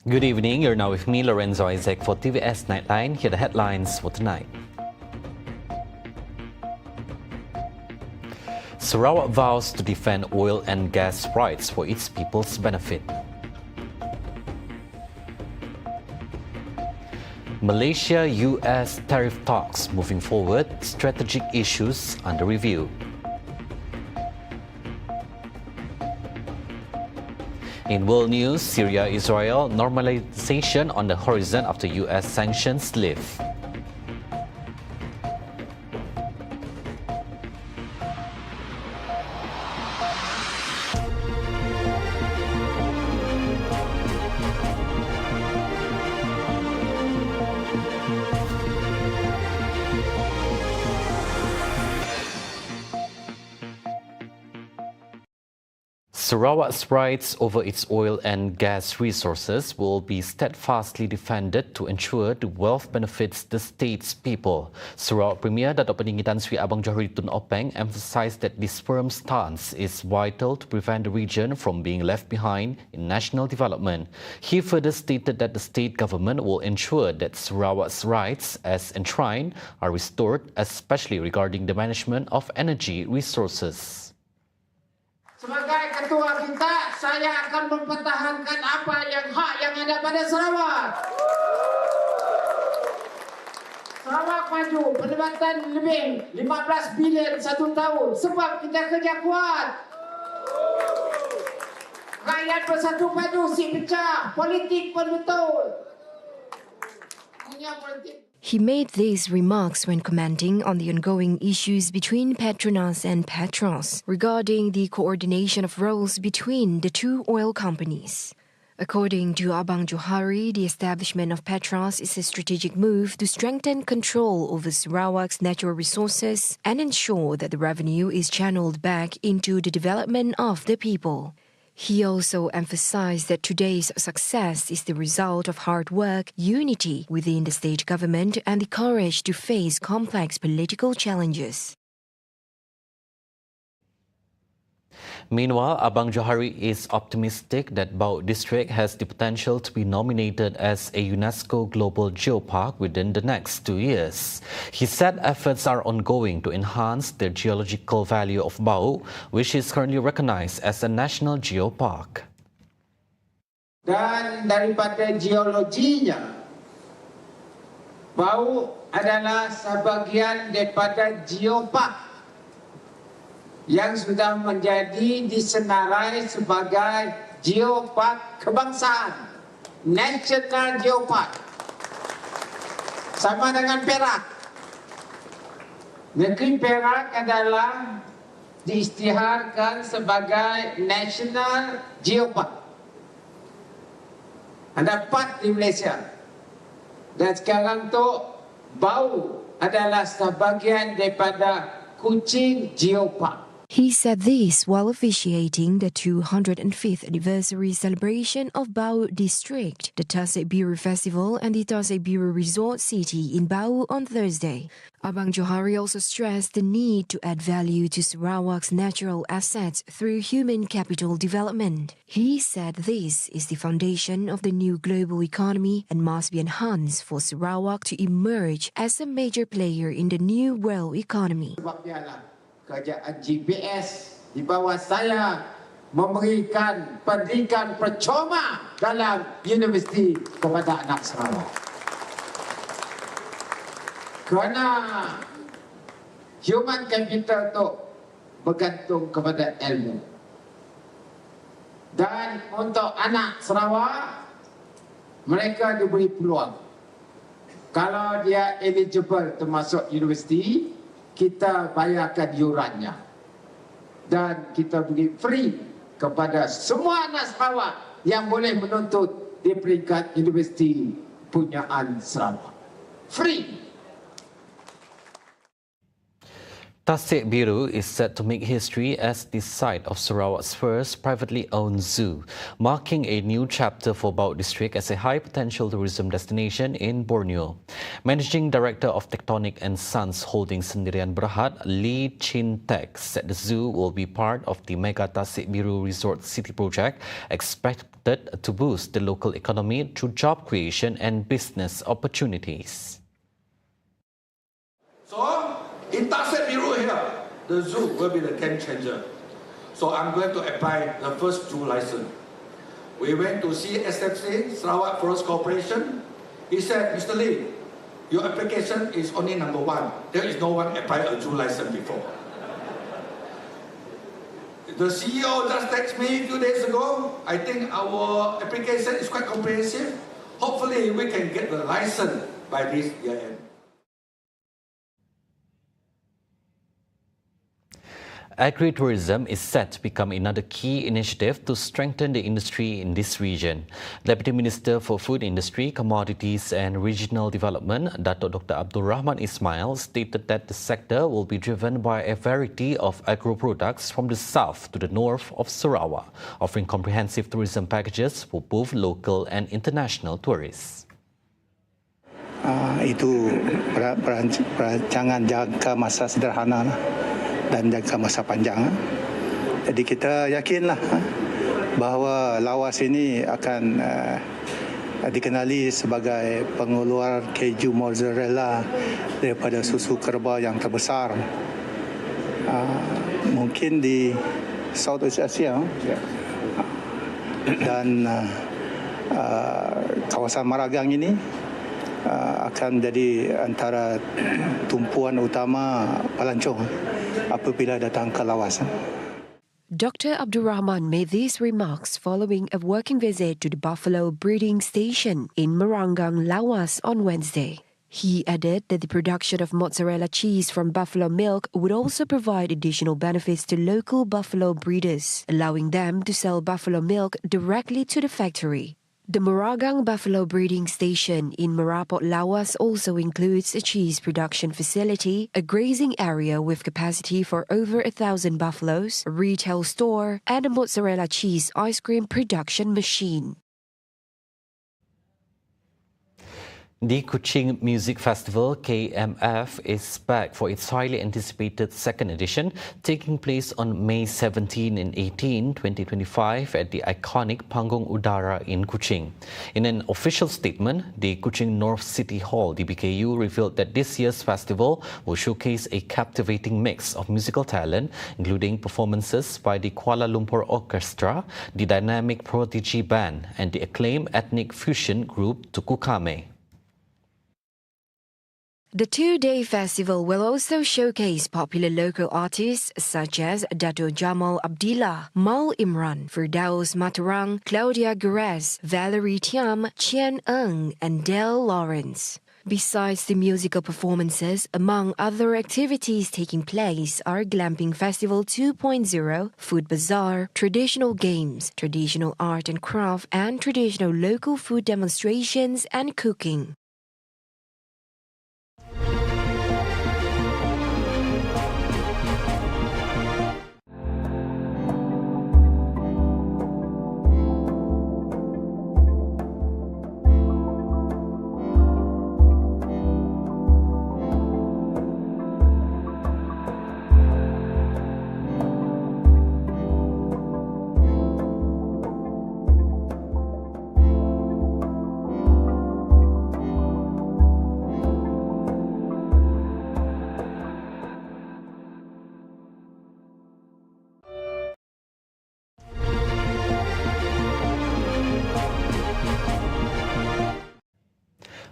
Good evening, you're now with me, Lorenzo Isaac, for TVS Nightline. Here are the headlines for tonight. Sarawak vows to defend oil and gas rights for its people's benefit. Malaysia-US tariff talks moving forward, strategic issues under review. In world news, Syria-Israel normalization on the horizon after US sanctions lift. Sarawak's rights over its oil and gas resources will be steadfastly defended to ensure the wealth benefits the state's people. Sarawak Premier Datuk Peninggi Tan Sri Abang Johari Tun Openg emphasised that this firm stance is vital to prevent the region from being left behind in national development. He further stated that the state government will ensure that Sarawak's rights as enshrined are restored, especially regarding the management of energy resources. Sebagai ketua kita, saya akan mempertahankan apa yang hak yang ada pada Sarawak. Sarawak maju pendapatan lebih 15 bilion satu tahun sebab kita kerja kuat. Rakyat bersatu padu, si pecah, politik pun betul. Punya politik. He made these remarks when commenting on the ongoing issues between Petronas and Petros regarding the coordination of roles between the two oil companies. According to Abang Johari, the establishment of Petros is a strategic move to strengthen control over Sarawak's natural resources and ensure that the revenue is channeled back into the development of the people. He also emphasized that today's success is the result of hard work, unity within the state government, and the courage to face complex political challenges. Meanwhile, Abang Johari is optimistic that Batu district has the potential to be nominated as a UNESCO Global Geopark within the next 2 years. He said efforts are ongoing to enhance the geological value of Batu, which is currently recognized as a national geopark. Dan daripada geologinya, Batu adalah sebahagian daripada geopark yang sudah menjadi disenarai sebagai geopark kebangsaan, national geopark, sama dengan Perak. Negeri Perak adalah diisytiharkan sebagai national geopark. Ada 4 di Malaysia, dan sekarang tu Batu adalah sebahagian daripada Kuching geopark. He said this while officiating the 205th anniversary celebration of Batu District, the Tasik Biru Festival and the Tasik Biru Resort City in Batu on Thursday. Abang Johari also stressed the need to add value to Sarawak's natural assets through human capital development. He said this is the foundation of the new global economy and must be enhanced for Sarawak to emerge as a major player in the new world economy. Kerajaan GPS di bawah saya memberikan pendidikan percuma dalam universiti kepada anak Sarawak. Kerana human capital itu bergantung kepada ilmu. Dan untuk anak Sarawak, mereka diberi peluang. Kalau dia eligible termasuk universiti, kita bayarkan yurannya dan kita beri free kepada semua anak Sarawak yang boleh menuntut di peringkat universiti punyaan Sarawak. Free. Tasik Biru is set to make history as the site of Sarawak's first privately owned zoo, marking a new chapter for Batu district as a high-potential tourism destination in Borneo. Managing Director of Tectonic and Sons Holding Sendirian Berhad, Lee Chin Tek, said the zoo will be part of the Mega Tasik Biru Resort City project, expected to boost the local economy through job creation and business opportunities. In Tasik Biru here, the zoo will be the game changer. So I'm going to apply the first zoo license. We went to see SFC, Sarawak Forest Corporation. He said, Mr. Lee, your application is only number 1. There is no one applied a zoo license before. The CEO just texted me a few days ago. I think our application is quite comprehensive. Hopefully we can get the license by this year end. Agri-tourism is set to become another key initiative to strengthen the industry in this region. Deputy Minister for Food Industry, Commodities and Regional Development, Dato' Dr. Abdul Rahman Ismail, stated that the sector will be driven by a variety of agro-products from the south to the north of Sarawak, offering comprehensive tourism packages for both local and international tourists. Itu perancangan jangka masa sederhana dan jangka masa panjang. Jadi kita yakinlah bahawa lawas ini akan dikenali sebagai pengeluar keju mozzarella daripada susu kerbau yang terbesar mungkin di Southeast Asia. Dan kawasan Maragang ini akan menjadi antara tumpuan utama pelancong apabila datang ke lawas. Dr. Abdul Rahman made these remarks following a working visit to the buffalo breeding station in Marangang, Lawas on Wednesday. He added that the production of mozzarella cheese from buffalo milk would also provide additional benefits to local buffalo breeders, allowing them to sell buffalo milk directly to the factory. The Marangang Buffalo Breeding Station in Merapot, Lawas also includes a cheese production facility, a grazing area with capacity for over 1,000 buffaloes, a retail store, and a mozzarella cheese ice cream production machine. The Kuching Music Festival KMF is back for its highly anticipated second edition, taking place on May 17 and 18, 2025 at the iconic Panggung Udara in Kuching. In an official statement, the Kuching North City Hall DBKU revealed that this year's festival will showcase a captivating mix of musical talent, including performances by the Kuala Lumpur Orchestra, the dynamic Prodigy Band, and the acclaimed ethnic fusion group Tukukame. The two-day festival will also showcase popular local artists such as Dato' Jamal Abdillah, Mal Imran, Firdaus Maturang, Claudia Gurez, Valerie Tiam, Chien Eng, and Del Lawrence. Besides the musical performances, among other activities taking place are Glamping Festival 2.0, Food Bazaar, traditional games, traditional art and craft, and traditional local food demonstrations and cooking.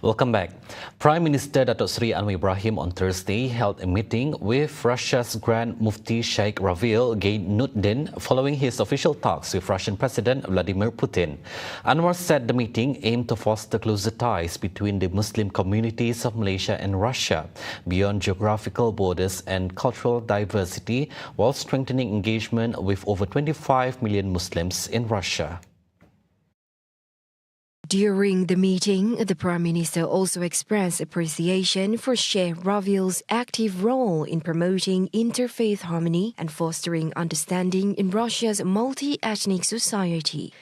Welcome back. Prime Minister Datuk Seri Anwar Ibrahim on Thursday held a meeting with Russia's Grand Mufti Sheikh Ravil Gainuddin following his official talks with Russian President Vladimir Putin. Anwar said the meeting aimed to foster closer ties between the Muslim communities of Malaysia and Russia beyond geographical borders and cultural diversity, while strengthening engagement with over 25 million Muslims in Russia. During the meeting, the Prime Minister also expressed appreciation for Sheikh Ravil's active role in promoting interfaith harmony and fostering understanding in Russia's multi-ethnic society.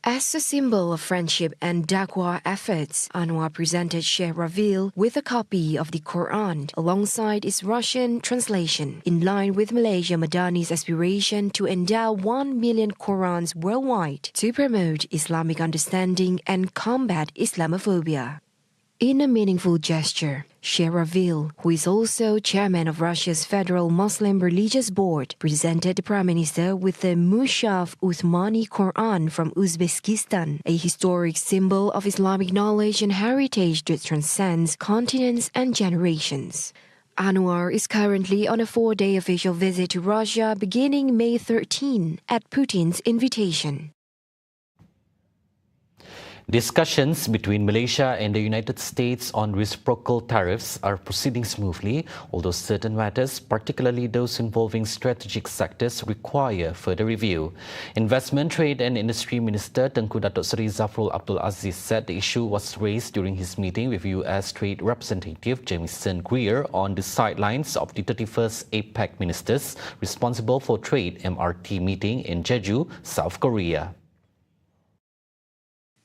As a symbol of friendship and Dawah efforts, Anwar presented Sheikh Ravil with a copy of the Quran alongside its Russian translation, in line with Malaysia Madani's aspiration to endow 1 million Qurans worldwide to promote Islamic understanding and combat Islamophobia. In a meaningful gesture, Sheikh Ravil, who is also chairman of Russia's Federal Muslim Religious Board, presented the Prime Minister with the Mushaf Uthmani Quran from Uzbekistan, a historic symbol of Islamic knowledge and heritage that transcends continents and generations. Anwar is currently on a 4-day official visit to Russia beginning May 13 at Putin's invitation. Discussions between Malaysia and the United States on reciprocal tariffs are proceeding smoothly, although certain matters, particularly those involving strategic sectors, require further review. Investment, Trade and Industry Minister Tengku Datuk Seri Zafrul Abdul Aziz said the issue was raised during his meeting with U.S. Trade Representative Jamieson Greer on the sidelines of the 31st APEC Ministers responsible for Trade MRT meeting in Jeju, South Korea.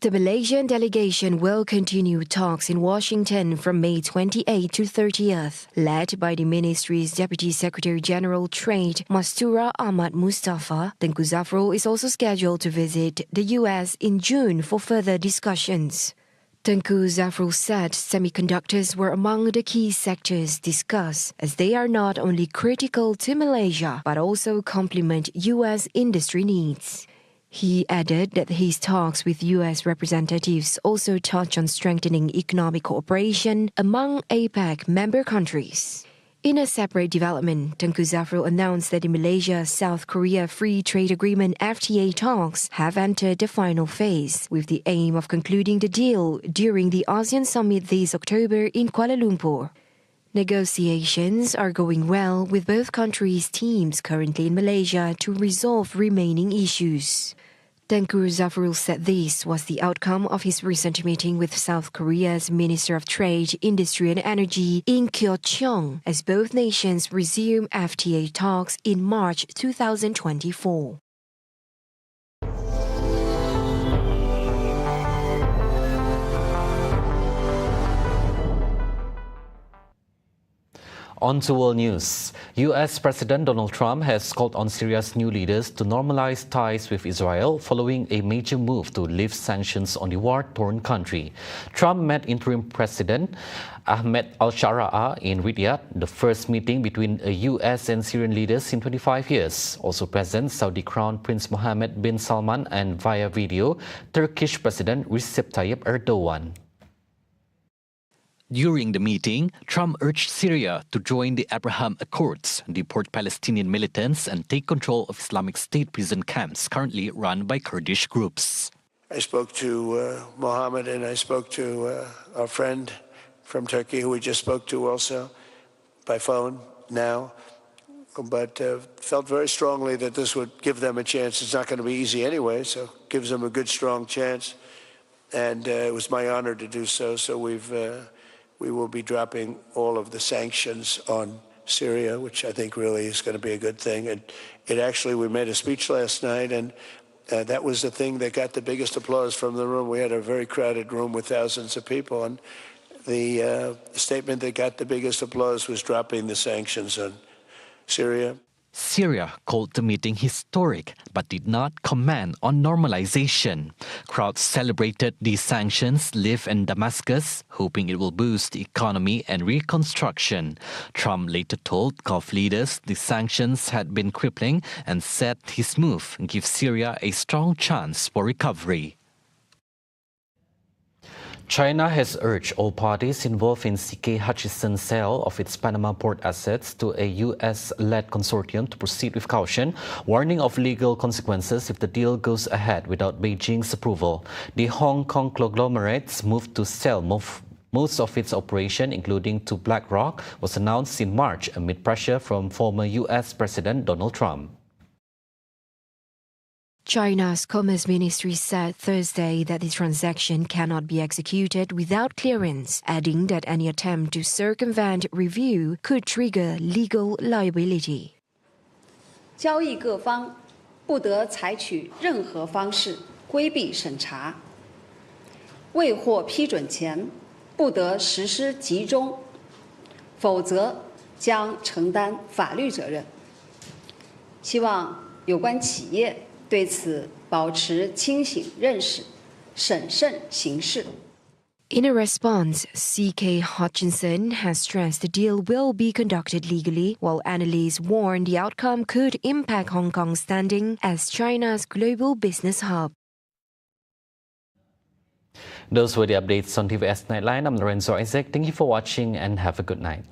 The Malaysian delegation will continue talks in Washington from May 28 to 30th, led by the ministry's Deputy Secretary General Trade, Mastura Ahmad Mustafa. Tengku Zafrul is also scheduled to visit the US in June for further discussions. Tengku Zafrul said semiconductors were among the key sectors discussed, as they are not only critical to Malaysia but also complement US industry needs. He added that his talks with U.S. representatives also touch on strengthening economic cooperation among APEC member countries. In a separate development, Tengku Zafrul announced that the Malaysia-South Korea Free Trade Agreement FTA talks have entered the final phase, with the aim of concluding the deal during the ASEAN Summit this October in Kuala Lumpur. Negotiations are going well, with both countries' teams currently in Malaysia to resolve remaining issues. Tengku Zafrul said this was the outcome of his recent meeting with South Korea's Minister of Trade, Industry and Energy in Kuching, as both nations resume FTA talks in March 2024. On to world news. US President Donald Trump has called on Syria's new leaders to normalize ties with Israel following a major move to lift sanctions on the war-torn country. Trump met interim President Ahmed al-Shara in Riyadh, the first meeting between US and Syrian leaders in 25 years. Also present, Saudi Crown Prince Mohammed bin Salman and via video, Turkish President Recep Tayyip Erdogan. During the meeting, Trump urged Syria to join the Abraham Accords, deport Palestinian militants and take control of Islamic State prison camps currently run by Kurdish groups. I spoke to Mohammed and I spoke to our friend from Turkey who we just spoke to also by phone now, but felt very strongly that this would give them a chance. It's not going to be easy anyway, so it gives them a good, strong chance. And it was my honor to do so. So we will be dropping all of the sanctions on Syria, which I think really is going to be a good thing. And we made a speech last night, and that was the thing that got the biggest applause from the room. We had a very crowded room with thousands of people, and the statement that got the biggest applause was dropping the sanctions on Syria. Syria called the meeting historic but did not comment on normalization. Crowds celebrated these sanctions live in Damascus, hoping it will boost the economy and reconstruction. Trump later told Gulf leaders the sanctions had been crippling and said his move gives Syria a strong chance for recovery. China has urged all parties involved in CK Hutchison's sale of its Panama port assets to a US-led consortium to proceed with caution, warning of legal consequences if the deal goes ahead without Beijing's approval. The Hong Kong conglomerate's move to sell most of its operation, including to BlackRock, was announced in March amid pressure from former US President Donald Trump. China's Commerce Ministry said Thursday that the transaction cannot be executed without clearance, adding that any attempt to circumvent review could trigger legal liability. 交易各方不得采取任何方式规避审查，未获批准前不得实施集中，否则将承担法律责任。希望有关企业对此保持清醒认识，审慎行事。 In a response, C.K. Hutchinson has stressed the deal will be conducted legally, while analysts warn the outcome could impact Hong Kong's standing as China's global business hub. Those were the updates on TVS Nightline. I'm Lorenzo Isaac. Thank you for watching and have a good night.